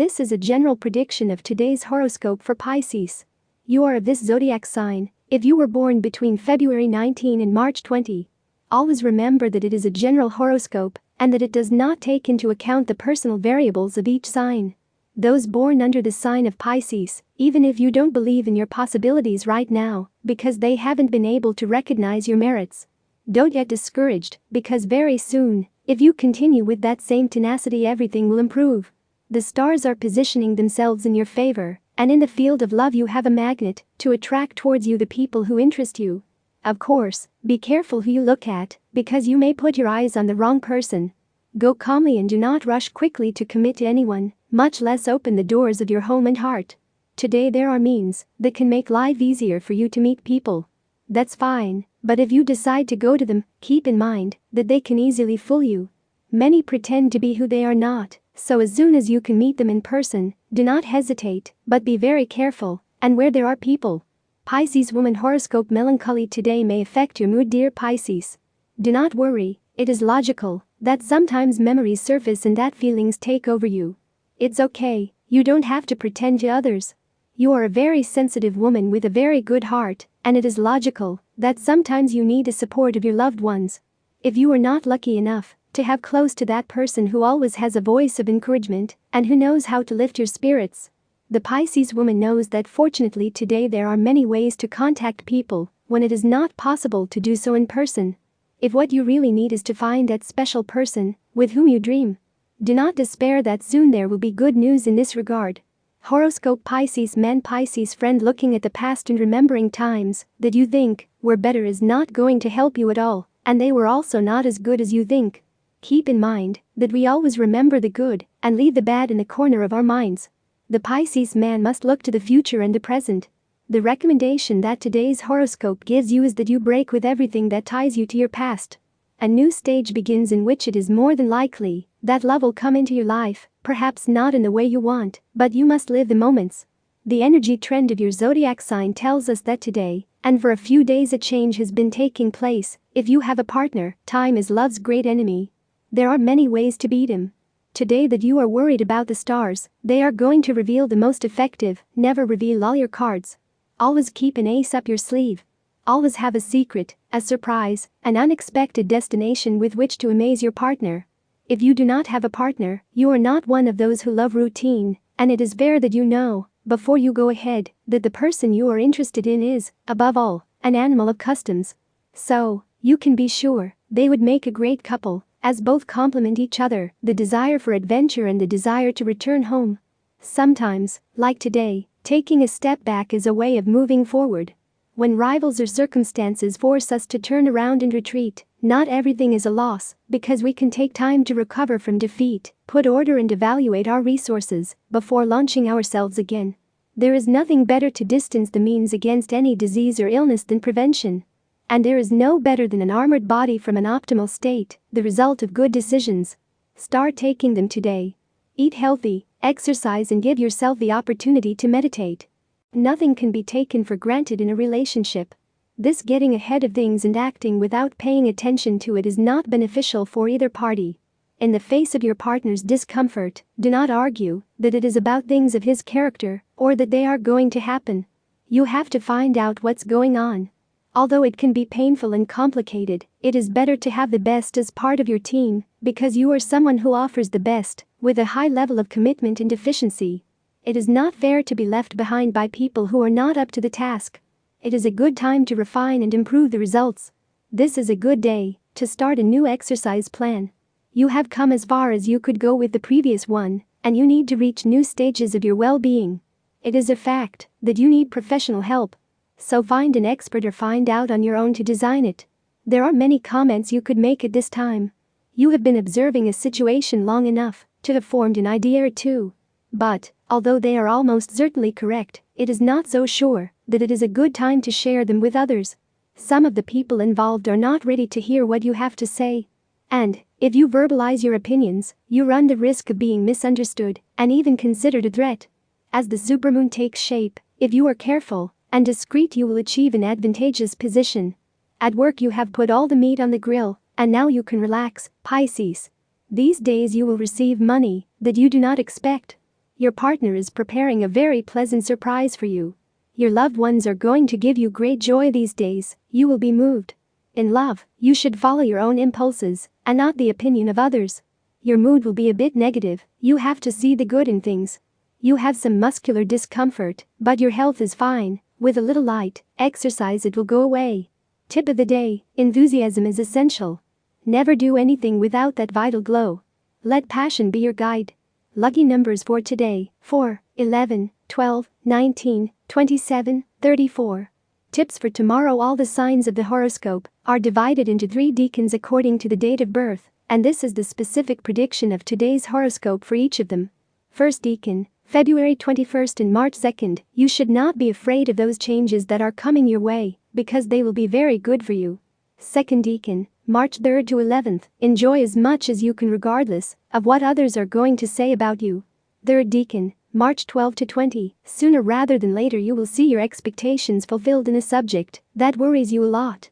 This is a general prediction of today's horoscope for Pisces. You are of this zodiac sign if you were born between February 19 and March 20. Always remember that it is a general horoscope and that it does not take into account the personal variables of each sign. Those born under the sign of Pisces, even if you don't believe in your possibilities right now because they haven't been able to recognize your merits, don't get discouraged because very soon, if you continue with that same tenacity, everything will improve. The stars are positioning themselves in your favor, and in the field of love you have a magnet to attract towards you the people who interest you. Of course, be careful who you look at, because you may put your eyes on the wrong person. Go calmly and do not rush quickly to commit to anyone, much less open the doors of your home and heart. Today there are means that can make life easier for you to meet people. That's fine, but if you decide to go to them, keep in mind that they can easily fool you. Many pretend to be who they are not. So as soon as you can meet them in person, do not hesitate, but be very careful, and where there are people. Pisces woman horoscope melancholy today may affect your mood, dear Pisces. Do not worry, it is logical that sometimes memories surface and that feelings take over you. It's okay, you don't have to pretend to others. You are a very sensitive woman with a very good heart, and it is logical that sometimes you need the support of your loved ones. If you are not lucky enough to have close to that person who always has a voice of encouragement and who knows how to lift your spirits, the Pisces woman knows that fortunately today there are many ways to contact people when it is not possible to do so in person. If what you really need is to find that special person with whom you dream, do not despair that soon there will be good news in this regard. Horoscope Pisces man Pisces friend looking at the past and remembering times that you think were better is not going to help you at all, and they were also not as good as you think. Keep in mind that we always remember the good and leave the bad in the corner of our minds. The Pisces man must look to the future and the present. The recommendation that today's horoscope gives you is that you break with everything that ties you to your past. A new stage begins in which it is more than likely that love will come into your life, perhaps not in the way you want, but you must live the moments. The energy trend of your zodiac sign tells us that today, and for a few days, a change has been taking place. If you have a partner, time is love's great enemy. There are many ways to beat him. Today that you are worried about the stars, they are going to reveal the most effective. Never reveal all your cards. Always keep an ace up your sleeve. Always have a secret, a surprise, an unexpected destination with which to amaze your partner. If you do not have a partner, you are not one of those who love routine, and it is fair that you know, before you go ahead, that the person you are interested in is, above all, an animal of customs. So, you can be sure, they would make a great couple, as both complement each other, the desire for adventure and the desire to return home. Sometimes, like today, taking a step back is a way of moving forward. When rivals or circumstances force us to turn around and retreat, not everything is a loss, because we can take time to recover from defeat, put order and evaluate our resources before launching ourselves again. There is nothing better to distance the means against any disease or illness than prevention. And there is no better than an armored body from an optimal state, the result of good decisions. Start taking them today. Eat healthy, exercise and give yourself the opportunity to meditate. Nothing can be taken for granted in a relationship. This getting ahead of things and acting without paying attention to it is not beneficial for either party. In the face of your partner's discomfort, do not argue that it is about things of his character or that they are going to happen. You have to find out what's going on. Although it can be painful and complicated, it is better to have the best as part of your team, because you are someone who offers the best, with a high level of commitment and efficiency. It is not fair to be left behind by people who are not up to the task. It is a good time to refine and improve the results. This is a good day to start a new exercise plan. You have come as far as you could go with the previous one, and you need to reach new stages of your well-being. It is a fact that you need professional help. So find an expert or find out on your own to design it. There are many comments you could make at this time. You have been observing a situation long enough to have formed an idea or two. But, although they are almost certainly correct, it is not so sure that it is a good time to share them with others. Some of the people involved are not ready to hear what you have to say. And, if you verbalize your opinions, you run the risk of being misunderstood and even considered a threat. As the supermoon takes shape, if you are careful and discreet, you will achieve an advantageous position. At work you have put all the meat on the grill, and now you can relax, Pisces. These days you will receive money that you do not expect. Your partner is preparing a very pleasant surprise for you. Your loved ones are going to give you great joy these days, you will be moved. In love, you should follow your own impulses and not the opinion of others. Your mood will be a bit negative, you have to see the good in things. You have some muscular discomfort, but your health is fine. With a little light exercise it will go away. Tip of the day: enthusiasm is essential. Never do anything without that vital glow. Let passion be your guide. Lucky numbers for today: 4, 11, 12, 19, 27, 34. Tips for tomorrow: all the signs of the horoscope are divided into 3 decans according to the date of birth, and this is the specific prediction of today's horoscope for each of them. First decan, February 21st and March 2nd. You should not be afraid of those changes that are coming your way, because they will be very good for you. Second decan, March 3rd to 11th. Enjoy as much as you can regardless of what others are going to say about you. Third decan, March 12 to 20. Sooner rather than later you will see your expectations fulfilled in a subject that worries you a lot.